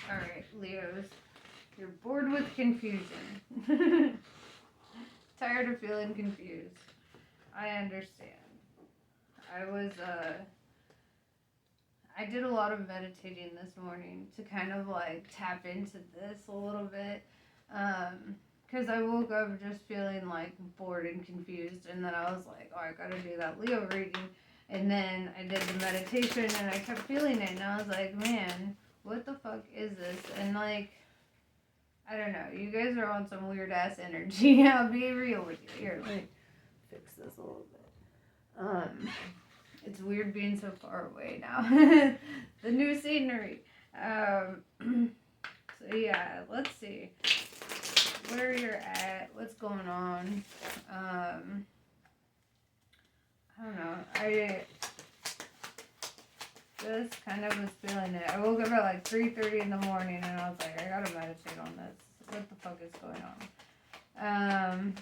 Alright, Leos. You're bored with confusion. Tired of feeling confused. I understand. I did a lot of meditating this morning to kind of like tap into this a little bit. Because I woke up just feeling like bored and confused, and then I was like, oh, I gotta do that Leo reading. And then I did the meditation and I kept feeling it, and I was like, man, what the fuck is this? And like, I don't know, you guys are on some weird ass energy. I'll be real with you. Here, let me fix this a little bit. It's weird being so far away now. The new scenery. So yeah, let's see where you're at, what's going on. I don't know. I just kind of was feeling it. I woke up at like 3:30 in the morning and I was like, I gotta meditate on this. What the fuck is going on?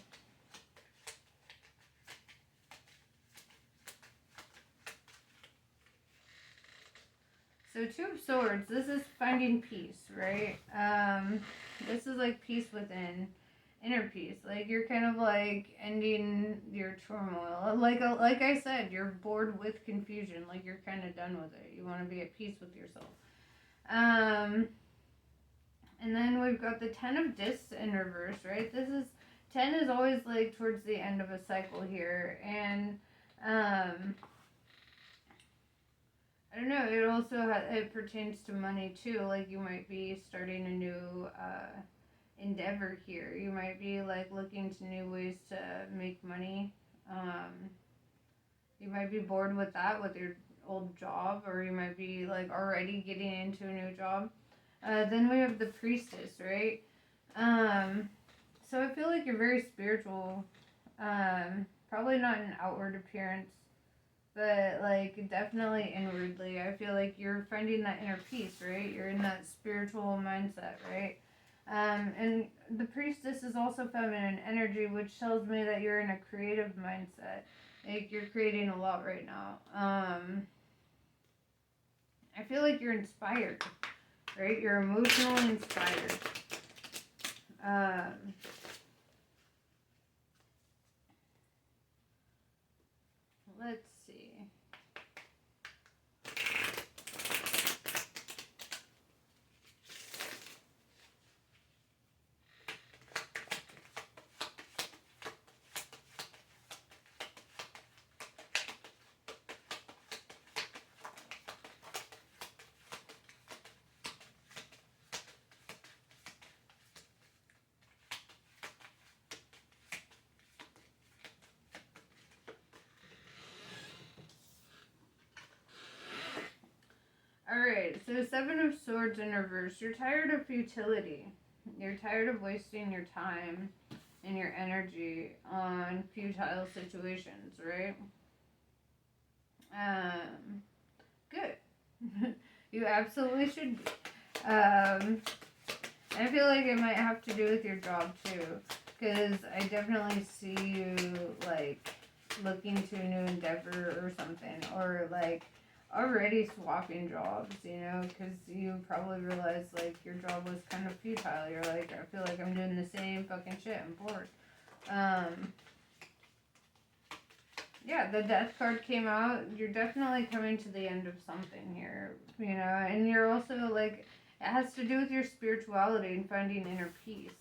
So Two of Swords, this is finding peace, right? This is like peace within, inner peace. Like you're kind of like ending your turmoil. Like I said, you're bored with confusion. Like you're kind of done with it. You want to be at peace with yourself. And then we've got the Ten of Discs in reverse, right? 10 is always like towards the end of a cycle here, and I don't know, it also it pertains to money too. Like you might be starting a new endeavor here. You might be like looking to new ways to make money. You might be bored with that, with your old job, or you might be like already getting into a new job. Then we have the Priestess, right? So I feel like you're very spiritual. Probably not an outward appearance, but like definitely inwardly. I feel like you're finding that inner peace, right? You're in that spiritual mindset, right? And the Priestess is also feminine energy, which tells me that you're in a creative mindset. Like you're creating a lot right now. I feel like you're inspired, right? You're emotionally inspired. Let's see. Alright, so Seven of Swords in reverse. You're tired of futility. You're tired of wasting your time and your energy on futile situations, right? Good. You absolutely should be. I feel like it might have to do with your job too, because I definitely see you like looking to a new endeavor or something, or like already swapping jobs, you know, because you probably realized like your job was kind of futile. You're like, I feel like I'm doing the same fucking shit. I'm bored. Yeah, the Death card came out. You're definitely coming to the end of something here, you know, and you're also like, it has to do with your spirituality and finding inner peace.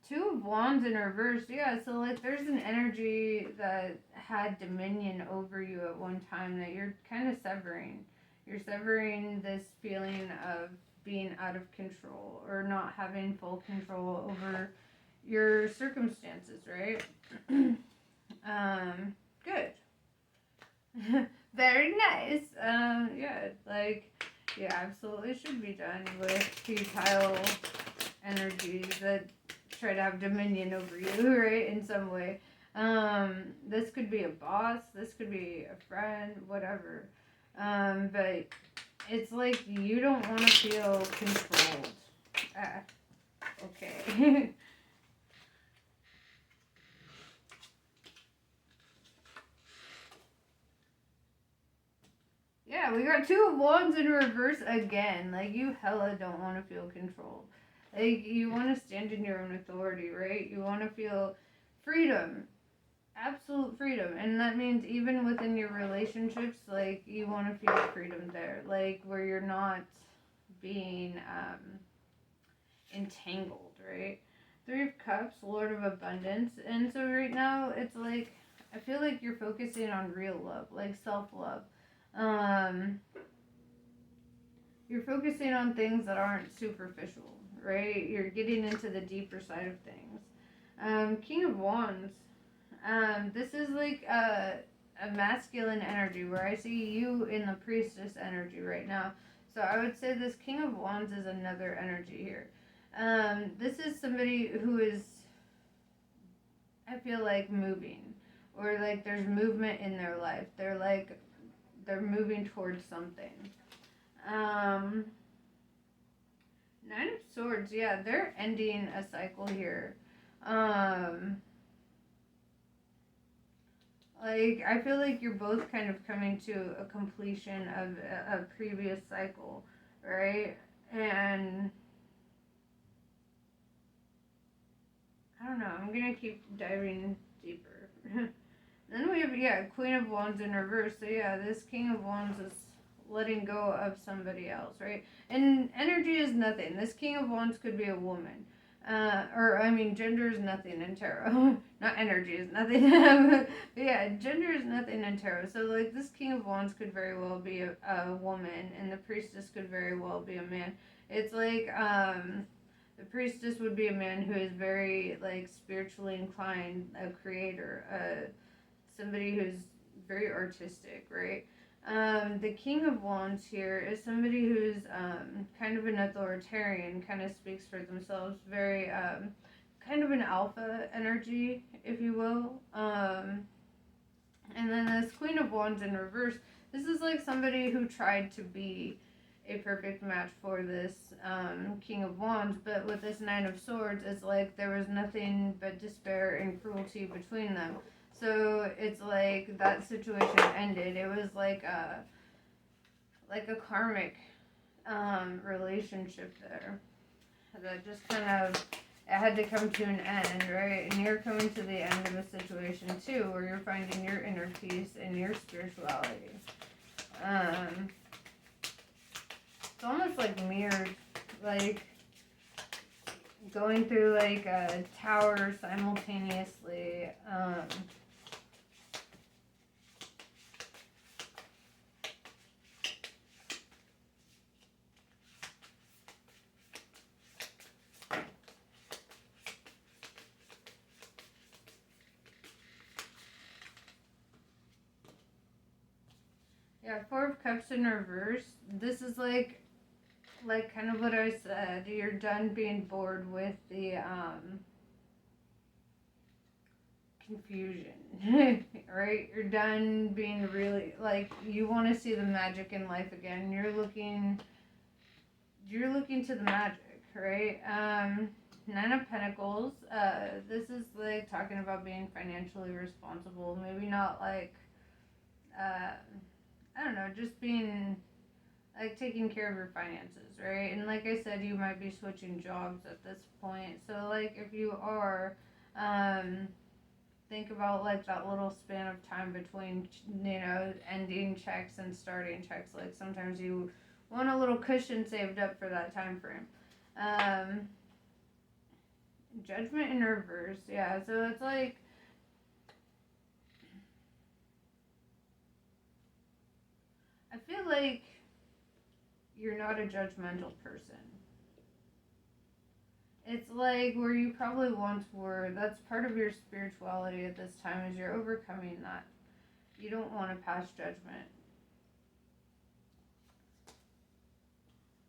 Two of Wands in reverse. Yeah, so like there's an energy that had dominion over you at one time that you're kind of severing. You're severing this feeling of being out of control or not having full control over your circumstances, right? Good. Very nice. Yeah, like you absolutely should be done with futile energies that try to have dominion over you, right, in some way. This could be a boss, this could be a friend, whatever. But it's like you don't want to feel controlled. Okay. Yeah, Yeah, we got 2 of Wands in reverse again. Like, you hella don't want to feel controlled. Like, you want to stand in your own authority, right? You want to feel freedom. Absolute freedom. And that means even within your relationships, like, you want to feel freedom there. Like, where you're not being entangled, right? 3 of Cups, Lord of Abundance. And so right now, it's like, I feel like you're focusing on real love, like self-love. You're focusing on things that aren't superficial, right? You're getting into the deeper side of things. King of Wands. This is like a masculine energy where I see you in the priestess energy right now. So I would say this King of Wands is another energy here. This is somebody who is, I feel like, moving, or like there's movement in their life. They're moving towards something. 9 of Swords, yeah, they're ending a cycle here. Like, I feel like you're both kind of coming to a completion of a previous cycle, right? And I don't know, I'm gonna keep diving deeper. Then we have, yeah, Queen of Wands in reverse. So yeah, this King of Wands is letting go of somebody else, right? And energy is nothing. This King of Wands could be a woman. Gender is nothing in tarot. Not energy is nothing. But yeah, gender is nothing in tarot. So, like, this King of Wands could very well be a woman, and the Priestess could very well be a man. It's like, the Priestess would be a man who is very, like, spiritually inclined, a creator, somebody who's very artistic, right? The King of Wands here is somebody who's kind of an authoritarian, kind of speaks for themselves, very kind of an alpha energy, if you will. And then this Queen of Wands in reverse, this is like somebody who tried to be a perfect match for this King of Wands, but with this 9 of Swords, it's like there was nothing but despair and cruelty between them. So it's like that situation ended. It was like a karmic relationship there that just kind of, it had to come to an end, right? And you're coming to the end of a situation too, where you're finding your inner peace and your spirituality. It's almost like mirrored, like going through like a tower simultaneously. Yeah, 4 of Cups in reverse. This is like kind of what I said. You're done being bored with the confusion, right? You're done being really, like, you want to see the magic in life again. You're looking to the magic, right? 9 of Pentacles. This is like talking about being financially responsible. Maybe not like, I don't know, just being like taking care of your finances, right? And like I said, you might be switching jobs at this point. So like if you are, think about like that little span of time between, ending checks and starting checks. Like sometimes you want a little cushion saved up for that time frame. Judgment in reverse, yeah. So it's like, I feel like you're not a judgmental person. It's like where you probably once were. That's part of your spirituality at this time, is you're overcoming that. You don't want to pass judgment.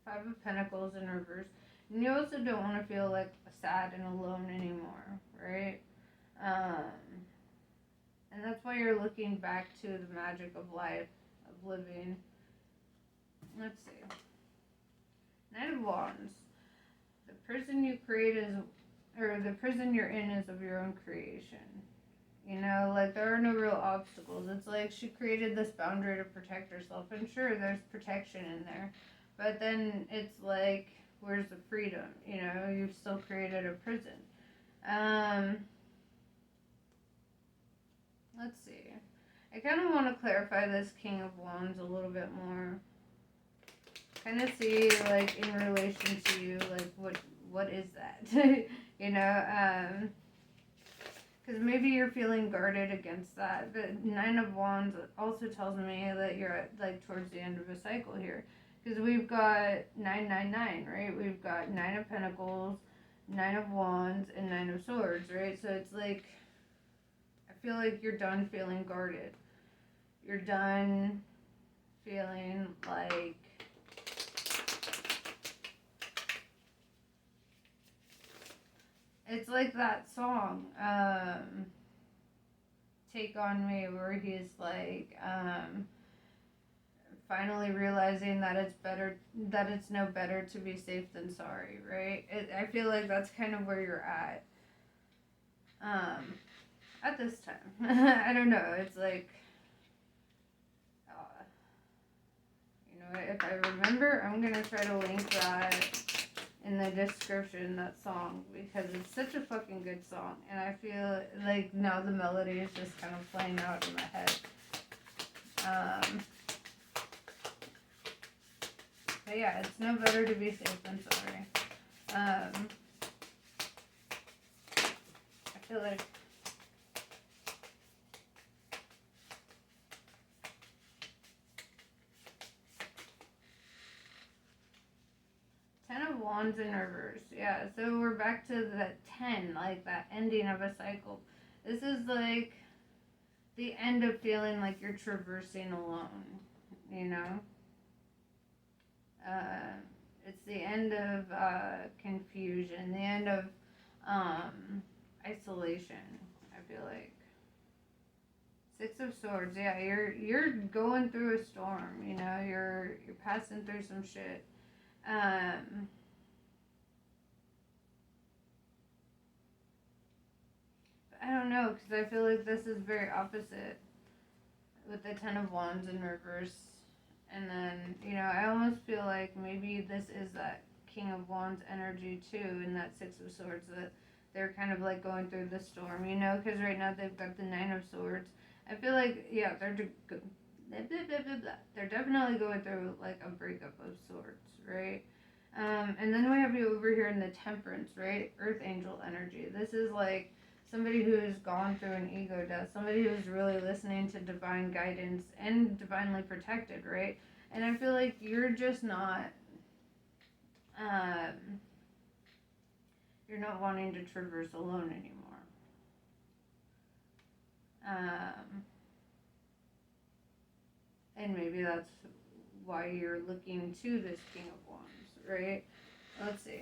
5 of Pentacles in reverse. And you also don't want to feel like sad and alone anymore, right? And that's why you're looking back to the magic of life, of living. Let's see. 9 of Wands. The prison you create is, or the prison you're in is of your own creation. You know, like, there are no real obstacles. It's like she created this boundary to protect herself. And sure, there's protection in there. But then it's like, where's the freedom? You know, you've still created a prison. Um, let's see. I kind of want to clarify this King of Wands a little bit more. Kind of see, like, in relation to you, like, what is that? You know, because maybe you're feeling guarded against that. But Nine of Wands also tells me that you're at, like, towards the end of a cycle here. Because we've got 999, right? We've got Nine of Pentacles, Nine of Wands, and Nine of Swords, right? So it's like, I feel like you're done feeling guarded. You're done feeling like it's like that song, Take On Me, where he's like, finally realizing that it's no better to be safe than sorry, right? I feel like that's kind of where you're at this time. I don't know, it's like, you know, if I remember, I'm gonna try to link that in the description, that song, because it's such a fucking good song, and I feel like now the melody is just kind of playing out in my head. But yeah, it's no better to be safe than sorry. I feel like Ten of Wands in reverse. Yeah, so we're back to the 10, like that ending of a cycle. This is like the end of feeling like you're traversing alone, you know? It's the end of confusion, the end of isolation, I feel like. Six of Swords, yeah, you're going through a storm, you know, you're passing through some shit. I don't know, because I feel like this is very opposite with the Ten of Wands in reverse. And then, you know, I almost feel like maybe this is that King of Wands energy too, and that Six of Swords, that they're kind of like going through the storm, you know, because right now they've got the Nine of Swords. I feel like, yeah, they're definitely going through like a breakup of sorts, right? And then we have you over here in the Temperance, right? Earth Angel energy. This is like somebody who has gone through an ego death, somebody who's really listening to divine guidance and divinely protected, right? And I feel like you're just not, you're not wanting to traverse alone anymore. And maybe that's why you're looking to this King of Wands, right? Let's see.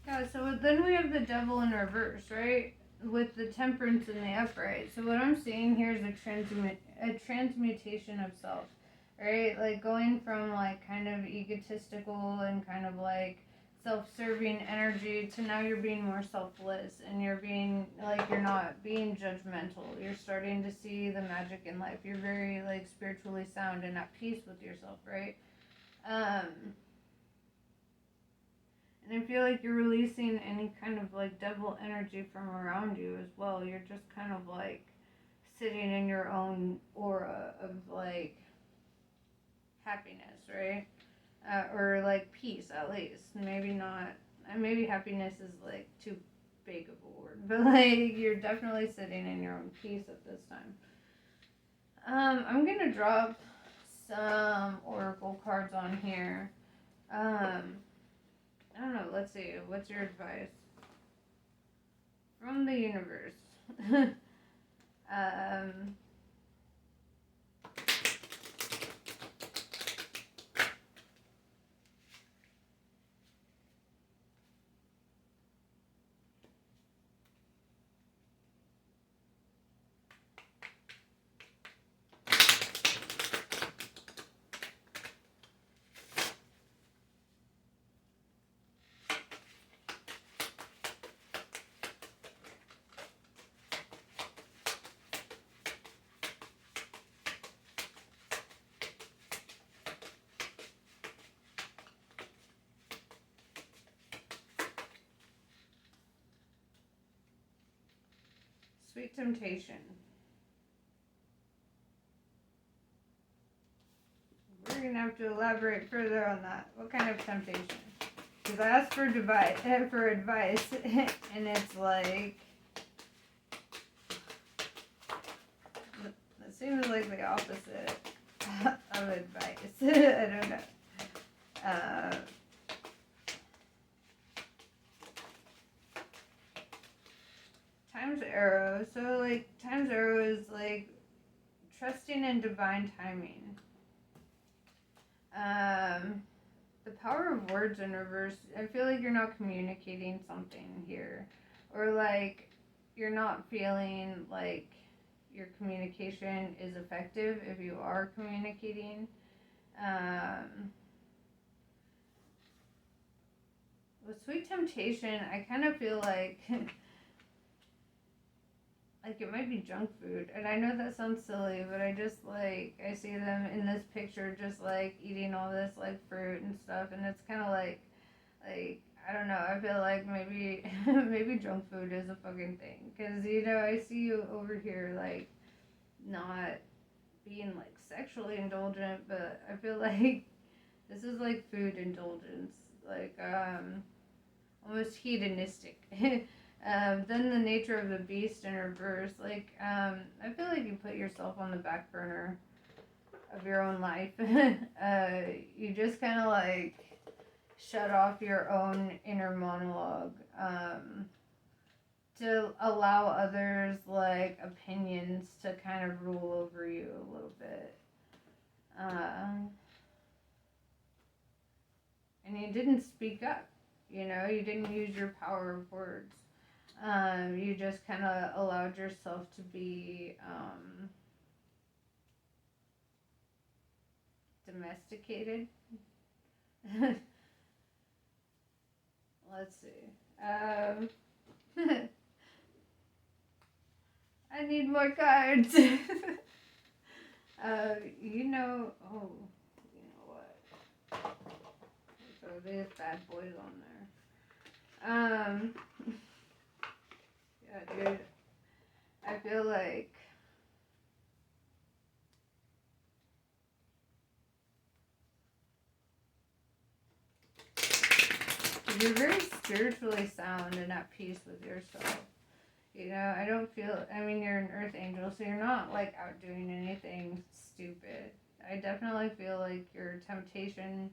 Yeah, so then we have the Devil in reverse, right? With the Temperance in the upright. So what I'm seeing here is a transmutation of self, right? Like going from like kind of egotistical and kind of like self-serving energy to now you're being more selfless, and you're being like, you're not being judgmental. You're starting to see the magic in life. You're very like spiritually sound and at peace with yourself, right? And I feel like you're releasing any kind of like devil energy from around you as well. You're just kind of like sitting in your own aura of like happiness, right? Or like peace, at least. Maybe not, maybe happiness is like too big of a word, but like you're definitely sitting in your own peace at this time. I'm gonna drop some oracle cards on here. I don't know, let's see, what's your advice? From the universe. Um, Sweet temptation. We're gonna have to elaborate further on that. What kind of temptation? Because I asked for advice, and it's like it seems like the opposite of advice. I don't know. Times arrow. So like times arrow is like trusting in divine timing. The power of words in reverse. I feel like you're not communicating something here, or like you're not feeling like your communication is effective if you are communicating. With sweet temptation, I kind of feel like like it might be junk food, and I know that sounds silly, but I just like I see them in this picture just like eating all this like fruit and stuff, and it's kind of like I don't know, I feel like maybe maybe junk food is a fucking thing, because you know I see you over here like not being like sexually indulgent, but I feel like this is like food indulgence, like almost hedonistic. Then the nature of the beast in reverse, like I feel like you put yourself on the back burner of your own life. You just kind of like shut off your own inner monologue, to allow others like opinions to kind of rule over you a little bit. And you didn't speak up, you know, you didn't use your power of words. You just kind of allowed yourself to be domesticated. Let's see. I need more cards. You know, oh, you know what? Throw these bad boys on there. Yeah, dude. I feel like you're very spiritually sound and at peace with yourself. You know, I don't feel, I mean, you're an earth angel, so you're not like out doing anything stupid. I definitely feel like your temptation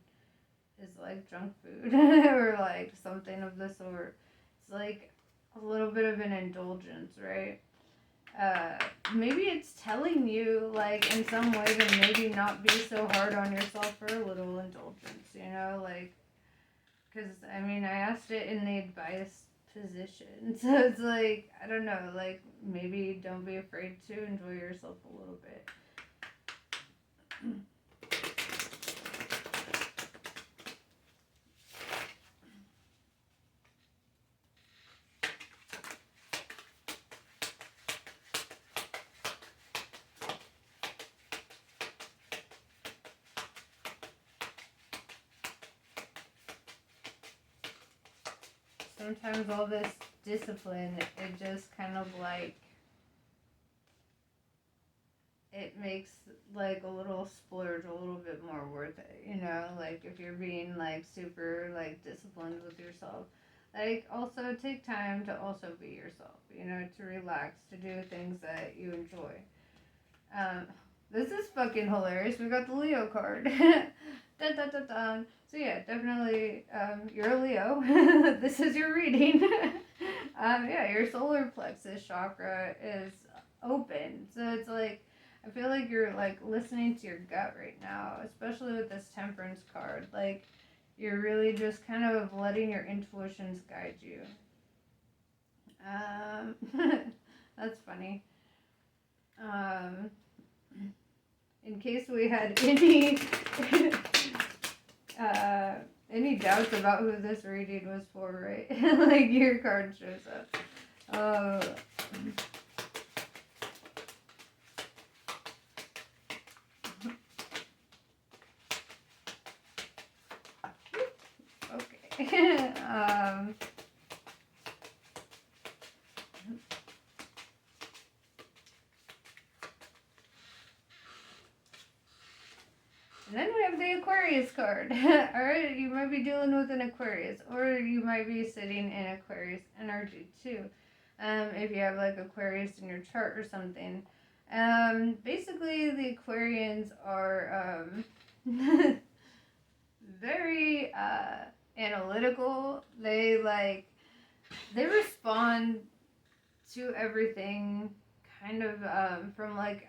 is like junk food or like something of the sort. It's like a little bit of an indulgence, right? Maybe it's telling you like in some way to maybe not be so hard on yourself for a little indulgence, you know, like, because I mean I asked it in the advice position, so it's like I don't know, like maybe don't be afraid to enjoy yourself a little bit. Sometimes all this discipline, it just kind of like, it makes like a little splurge a little bit more worth it, you know, like if you're being like super like disciplined with yourself, like also take time to also be yourself, you know, to relax, to do things that you enjoy. This is fucking hilarious. We got the Leo card. Dun, dun, dun, dun. So yeah, definitely, you're a Leo. This is your reading. Yeah, your solar plexus chakra is open. So it's like, I feel like you're like listening to your gut right now, especially with this Temperance card. Like, you're really just kind of letting your intuitions guide you. Um, that's funny. Um, in case we had uh, any doubts about who this reading was for, right? Like, your card shows up. Okay. And then we have the Aquarius card. Alright, you might be dealing with an Aquarius, or you might be sitting in Aquarius energy too. If you have like Aquarius in your chart or something. Basically, the Aquarians are very analytical. They respond to everything kind of from like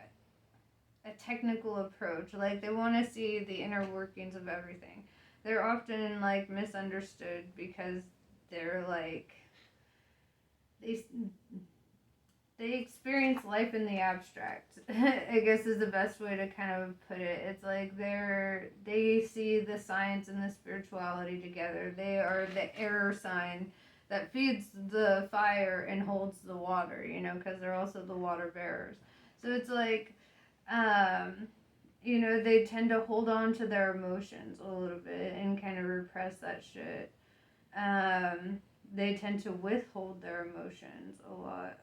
a technical approach. Like, they want to see the inner workings of everything. They're often like misunderstood because they're like they they experience life in the abstract. I guess is the best way to kind of put it. It's like they see the science and the spirituality together. They are the air sign that feeds the fire and holds the water, because they're also the water bearers. So it's like, they tend to hold on to their emotions a little bit and kind of repress that shit. They tend to withhold their emotions a lot,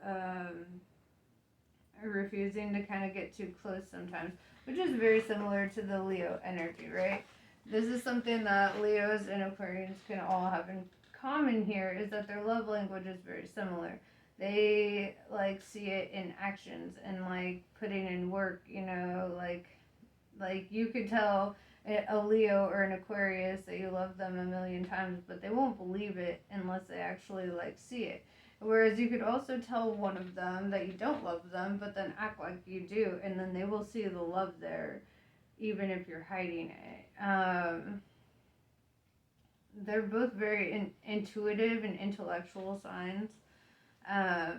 refusing to kind of get too close sometimes, which is very similar to the Leo energy, right? This is something that Leos and Aquarians can all have in common here, is that their love language is very similar. They like see it in actions and like putting in work, like you could tell a Leo or an Aquarius that you love them a million times, but they won't believe it unless they actually like see it. Whereas you could also tell one of them that you don't love them, but then act like you do, and then they will see the love there, even if you're hiding it. They're both very intuitive and intellectual signs. I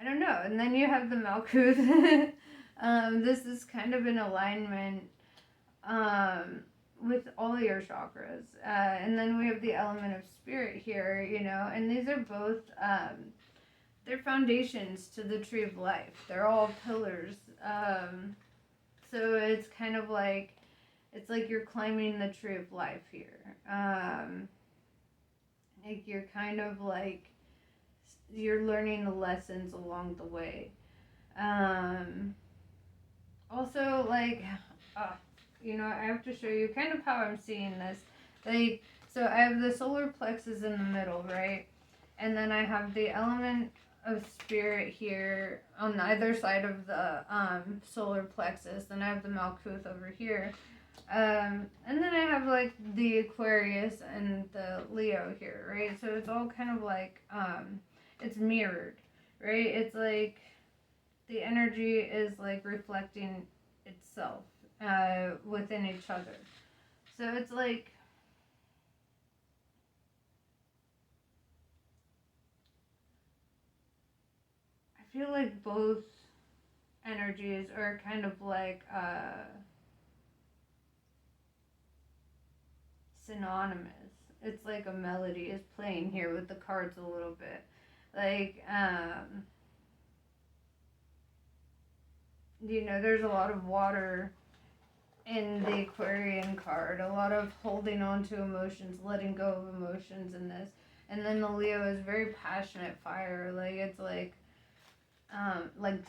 don't know. And then you have the Malkuth. This is kind of in alignment with all your chakras. And then we have the element of spirit here, and these are both, they're foundations to the tree of life. They're all pillars. So it's kind of like, it's like you're climbing the tree of life here. Like you're kind of like, you're learning the lessons along the way. Also, like, I have to show you kind of how I'm seeing this. Like, so I have the solar plexus in the middle, right? And then I have the element of spirit here on either side of the solar plexus. Then I have the Malkuth over here. And then I have like the Aquarius and the Leo here, right? So it's all kind of like, it's mirrored, right? It's like the energy is like reflecting itself within each other. So it's like, I feel like both energies are kind of like synonymous. It's like a melody is playing here with the cards a little bit. Like, there's a lot of water in the Aquarian card, a lot of holding on to emotions, letting go of emotions in this. And then the Leo is very passionate fire, like it's like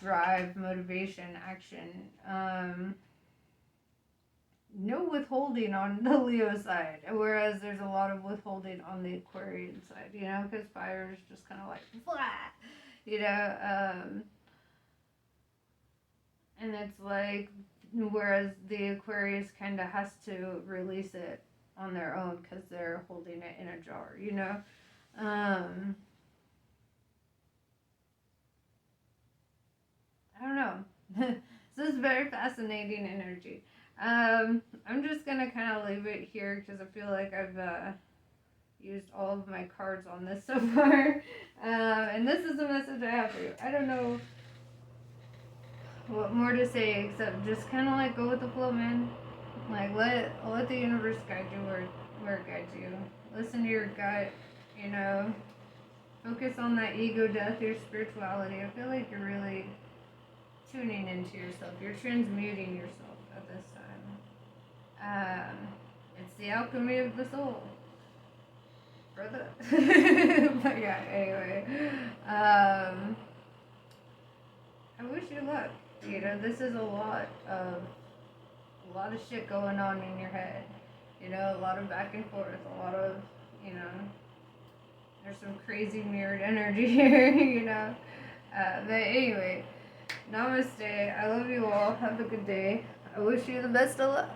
drive, motivation, action. No withholding on the Leo side, whereas there's a lot of withholding on the Aquarian side, because fire is just kind of like, blah, and it's like, whereas the Aquarius kind of has to release it on their own because they're holding it in a jar, I don't know. This is very fascinating energy. I'm just gonna kind of leave it here because I feel like I've used all of my cards on this so far. And this is the message I have for you. I don't know what more to say except just kind of like go with the flow, man. Like let the universe guide you where it guides you. Listen to your gut. You know, focus on that ego death, your spirituality. I feel like you're really tuning into yourself. You're transmuting yourself at this time. It's the alchemy of the soul. Brother. But yeah, anyway. I wish you luck. You know, this is a lot of shit going on in your head. You know, a lot of back and forth, a lot of, you know, there's some crazy mirrored energy here, you know. But anyway, namaste. I love you all. Have a good day. I wish you the best of luck.